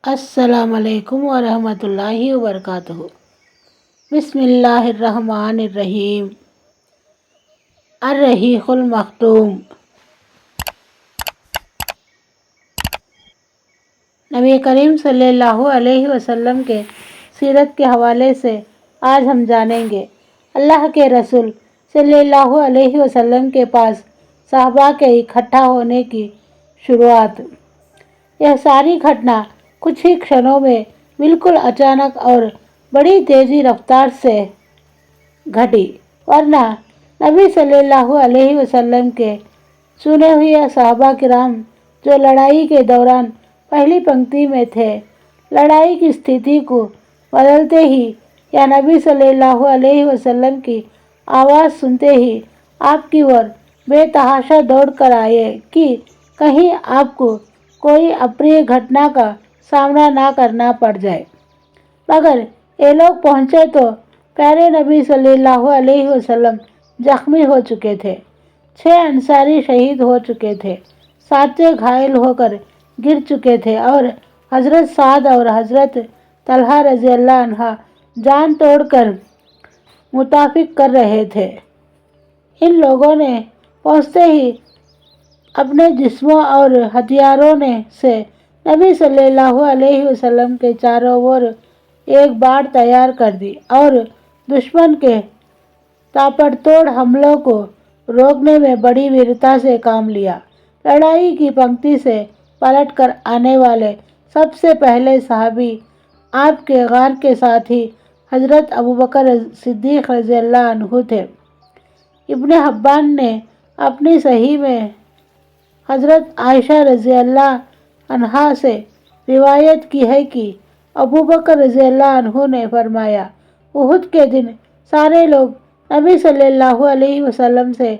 السلام علیکم ورحمۃ اللہ وبرکاتہ۔ بسم اللہ الرحمن الرحیم۔ الرحیق المختوم۔ نبی کریم صلی اللہ علیہ وسلم کے سیرت کے حوالے سے آج ہم جانیں گے اللہ کے رسول صلی اللہ علیہ وسلم کے پاس صحابہ کے اکٹھا ہونے کی شروعات۔ یہ ساری گھٹنا کچھ ہی کھشنوں میں بالکل اچانک اور بڑی تیزی رفتار سے گھٹی، ورنہ نبی صلی اللہ علیہ وسلم کے چنے ہوئے صحابہ کرام جو لڑائی کے دوران پہلی پنکتی میں تھے، لڑائی کی استھتی کو بدلتے ہی یا نبی صلی اللہ علیہ وسلم کی آواز سنتے ہی آپ کی اور بے تحاشا دوڑ کر آئے کہ کہیں آپ کو کوئی اپریہ گھٹنا کا سامنا نہ کرنا پڑ جائے۔ مگر یہ لوگ پہنچے تو پیارے نبی صلی اللہ علیہ وسلم زخمی ہو چکے تھے، 6 انصاری شہید ہو چکے تھے، 7 گھائل ہو کر گر چکے تھے اور حضرت سعد اور حضرت طلحہ رضی اللہ عنہ جان توڑ کر متافق کر رہے تھے۔ ان لوگوں نے پہنچتے ہی اپنے جسموں اور ہتھیاروں سے نبی صلی اللہ علیہ وسلم کے چاروں اور ایک باڑ تیار کر دی اور دشمن کے تاپڑ توڑ حملوں کو روکنے میں بڑی ویرتا سے کام لیا۔ لڑائی کی پنکتی سے پلٹ کر آنے والے سب سے پہلے صحابی آپ کے غار کے ساتھی حضرت ابوبکر صدیق رضی اللہ عنہ تھے۔ ابن حبان نے اپنی صحیح میں حضرت عائشہ رضی اللہ عنہا سے روایت کی ہے کہ ابوبکر رضی اللہ عنہ نے فرمایا، احد کے دن سارے لوگ نبی صلی اللہ علیہ وسلم سے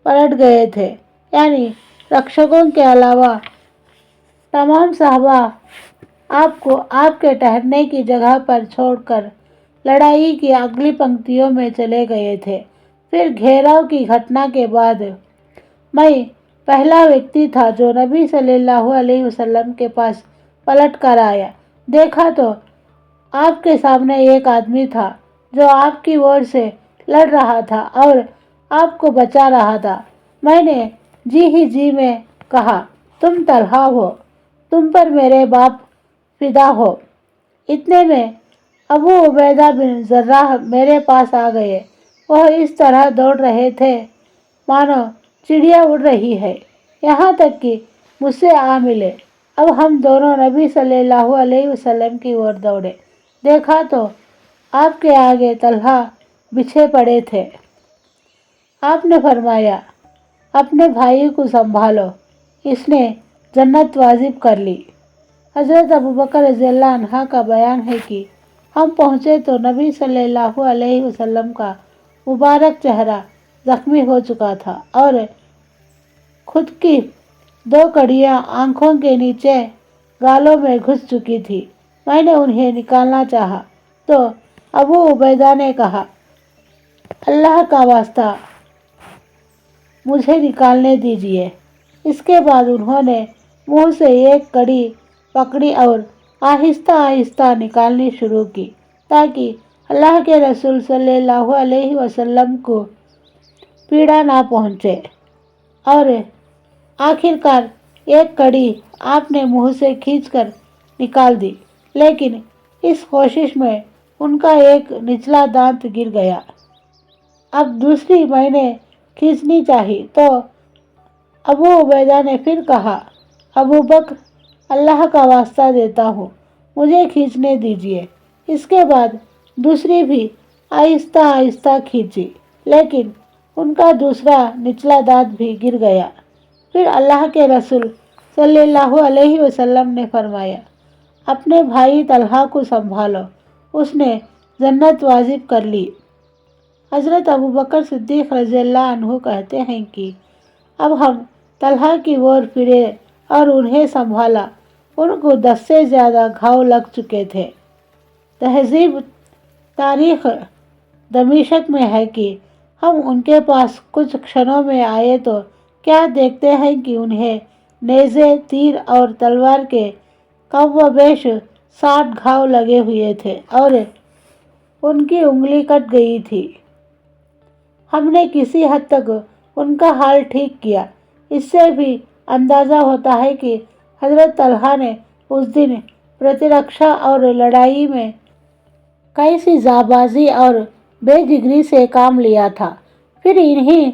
پلٹ گئے تھے، یعنی رکشکوں کے علاوہ تمام صحابہ آپ کو آپ کے ٹھہرنے کی جگہ پر چھوڑ کر لڑائی کی اگلی پنکتیوں میں چلے گئے تھے۔ پھر گھیراؤ کی گھٹنا کے بعد میں پہلا ویکتی تھا جو نبی صلی اللہ علیہ وسلم کے پاس پلٹ کر آیا۔ دیکھا تو آپ کے سامنے ایک آدمی تھا جو آپ کی اور سے لڑ رہا تھا اور آپ کو بچا رہا تھا۔ میں نے جی ہی جی میں کہا، تم طلحہ ہو، تم پر میرے باپ فدا ہو۔ اتنے میں ابو عبیدہ بن جراح میرے پاس آ گئے۔ وہ اس طرح دوڑ رہے تھے مانو چڑیا اڑ رہی ہے، یہاں تک کہ مجھ سے آ ملے۔ اب ہم دونوں نبی صلی اللہ علیہ وسلم کی اور دوڑے، دیکھا تو آپ کے آگے طلحہ بچھے پڑے تھے۔ آپ نے فرمایا، اپنے بھائی کو سنبھالو، اس نے جنت واجب کر لی۔ حضرت ابوبکر رضی اللہ عنہ کا بیان ہے کہ ہم پہنچے تو نبی صلی اللہ علیہ وسلم کا مبارک چہرہ زخمی ہو چکا تھا اور خود کی 2 کڑیاں آنکھوں کے نیچے گالوں میں گھس چکی تھی۔ میں نے انہیں نکالنا چاہا تو ابو عبیدہ نے کہا، اللہ کا واسطہ مجھے نکالنے دیجیے۔ اس کے بعد انہوں نے منہ سے ایک کڑی پکڑی اور آہستہ آہستہ نکالنی شروع کی تاکہ اللہ کے رسول صلی اللہ علیہ وسلم کو پیڑا نہ پہنچے، اور آخر کار ایک کڑی آپ نے منہ سے کھینچ کر نکال دی، لیکن اس کوشش میں ان کا ایک نچلا دانت گر گیا۔ اب دوسری میں نے کھینچنی چاہی تو ابو عبیدہ نے پھر کہا، ابو بکر، اللہ کا واسطہ دیتا ہوں، مجھے کھینچنے دیجیے۔ اس کے بعد دوسری بھی آہستہ آہستہ کھینچی، لیکن ان کا دوسرا نچلا دانت بھی گر گیا۔ پھر اللہ کے رسول صلی اللہ علیہ وسلم نے فرمایا، اپنے بھائی طلحہ کو سنبھالو، اس نے جنت واجب کر لی۔ حضرت ابوبکر صدیق رضی اللہ عنہ کہتے ہیں کہ اب ہم طلحہ کی اور پھرے اور انہیں سنبھالا۔ ان کو 10 سے زیادہ گھاؤ لگ چکے تھے۔ تہذیب تاریخ دمشق میں ہے کہ ہم ان کے پاس کچھ کھشنوں میں آئے تو کیا دیکھتے ہیں کہ انہیں نیزے، تیر اور تلوار کے कम व बेश 60 घाव लगे हुए थे और उनकी उंगली कट गई थी। हमने किसी हद तक उनका हाल ठीक किया। इससे भी अंदाज़ा होता है कि हज़रत तलहा ने उस दिन प्रतिरक्षा और लड़ाई में कैसी जाबाजी और बेजिगरी से काम लिया था। फिर इन्हीं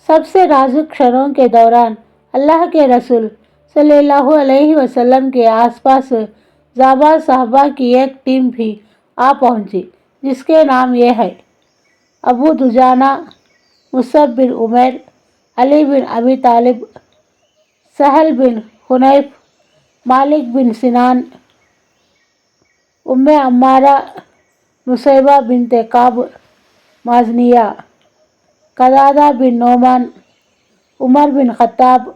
सबसे नाजुक क्षणों के दौरान अल्लाह के रसूल सल्लल्लाहु अलैहि वसल्लम के आसपास जाबाज साहबा की एक टीम भी आ पहुंची, जिसके नाम ये है: अबू दुजाना, मुसअब बिन उमैर, अली बिन अबी तालिब, सहल बिन हुनैफ, मालिक बिन सिनान, उम्मे अम्मारा, नुसैबा बिनते काब माज़निया, कदादा बिन नोमान, उमर बिन खत्ताब,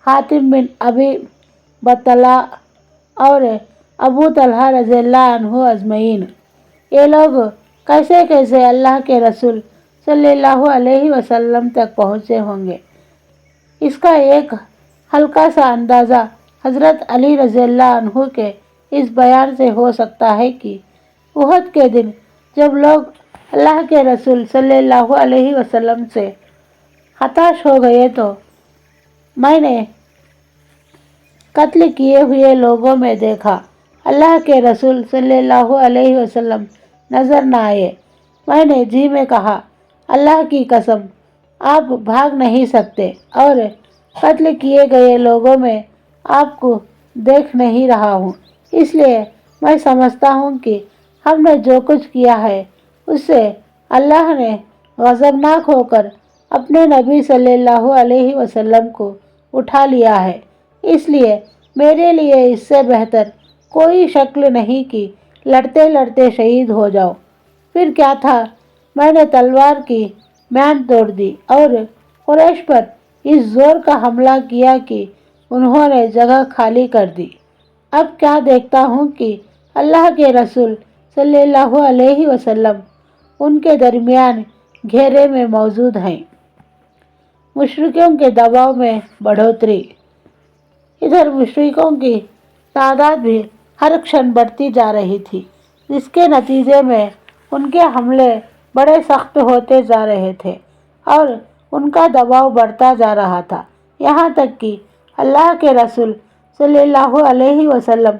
हातिम बिन अबी बतला और अबू तलहा रज़ियल्लाहु अन्हु अजमईन। ये लोग कैसे कैसे अल्लाह के रसूल सल्लल्लाहु अलैहि वसल्लम तक पहुँचे होंगे, इसका एक हल्का सा अंदाज़ा हज़रत अली रज़ियल्लाहु अन्हु के इस बयान से हो सकता है कि उहद के दिन जब लोग अल्लाह के रसूल सल्लल्लाहु अलैहि वसल्लम से हताश हो गए तो मैंने कत्ल किए हुए लोगों में देखा, अल्लाह के रसूल सल्लल्लाहु अलैहि वसल्लम नज़र न आए। मैंने जी में कहा, अल्लाह की कसम, आप भाग नहीं सकते और कत्ल किए गए लोगों में आपको देख नहीं रहा हूँ। इसलिए मैं समझता हूँ कि हमने जो कुछ किया है उससे अल्लाह ने गज़बनाक होकर अपने नबी सल्लल्लाहु अलैहि वसल्लम को उठा लिया है। इसलिए मेरे लिए इससे बेहतर कोई शक्ल नहीं कि लड़ते लड़ते शहीद हो जाओ। फिर क्या था, मैंने तलवार की म्यान तोड़ दी और कुरैश पर इस जोर का हमला किया कि उन्होंने जगह खाली कर दी। अब क्या देखता हूँ कि अल्लाह के रसूल सल्लल्लाहु अलैहि वसल्लम उनके दरमियान घेरे में मौजूद हैं। मुशरिकों के दबाव में बढ़ोतरी। इधर मुशरिकों की तादाद भी हर क्षण बढ़ती जा रही थी, जिसके नतीजे में उनके हमले बड़े सख्त होते जा रहे थे और उनका दबाव बढ़ता जा रहा था। यहाँ तक कि अल्लाह के रसूल सल्लल्लाहु अलैहि वसल्लम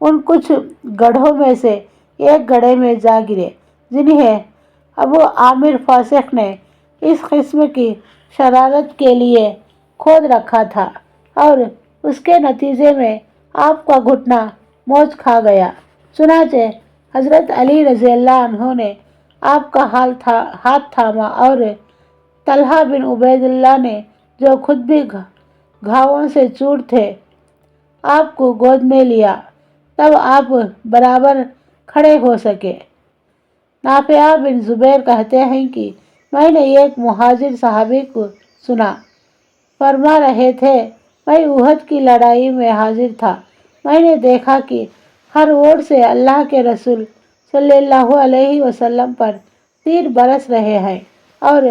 उन कुछ गढ़ों में से एक गढ़े में जा गिरे, जिन्हें अबू आमिर फासिक ने इस किस्म की शरारत के लिए खोद रखा था और उसके नतीजे में आपका घुटना मोच खा गया। चुनाचे हज़रत अली रज़ियल्लाहु अन्हु ने आपका हाथ थामा और तलहा बिन उबैदुल्लाह ने, जो खुद भी घावों से चूर थे, आपको गोद में लिया। तब आप बराबर खड़े हो सके। नाफिया बिन जुबैर कहते हैं कि मैंने एक मुहाजिर सहाबी को सुना, फरमा रहे थे, मैं उहद की लड़ाई में हाजिर था। मैंने देखा कि हर ओर से अल्लाह के रसूल सल्लल्लाहु अलैहि वसल्लम पर तीर बरस रहे हैं और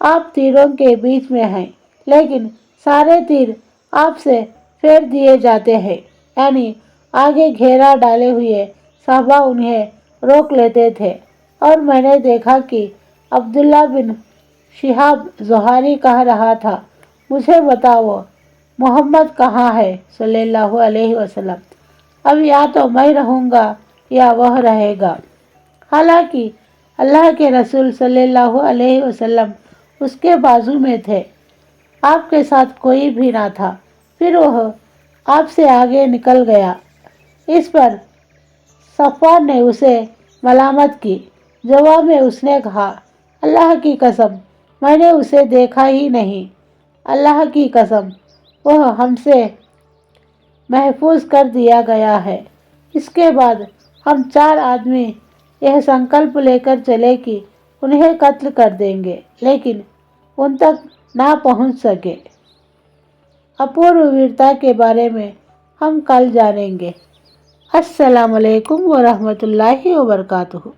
आप तीरों के बीच में हैं, लेकिन सारे तीर आपसे फेर दिए जाते हैं, यानी आगे घेरा डाले हुए साहबा उन्हें रोक लेते थे। और मैंने देखा कि अब्दुल्ला बिन शिहाब ज़ुहारी कह रहा था, मुझे बताओ मोहम्मद कहाँ है सल्लल्लाहु अलैहि वसल्लम। अब या तो मैं रहूँगा या वह रहेगा। हालांकि अल्लाह के रसूल सल्लल्लाहु अलैहि वसल्लम उसके बाजू में थे, आपके साथ कोई भी ना था। फिर वह आपसे आगे निकल गया। इस पर सफ़वान ने उसे मलामत की। जवाब में उसने कहा, अल्लाह की कसम, मैंने उसे देखा ही नहीं। अल्लाह की कसम, वह हमसे महफूज कर दिया गया है। इसके बाद हम 4 आदमी यह संकल्प लेकर चले कि उन्हें कत्ल कर देंगे, लेकिन उन तक ना पहुंच सके। अपूर्व वीरता के बारे में हम कल जानेंगे। अस्सलाम वालेकुम व रहमतुल्लाहि व बरकातुहू।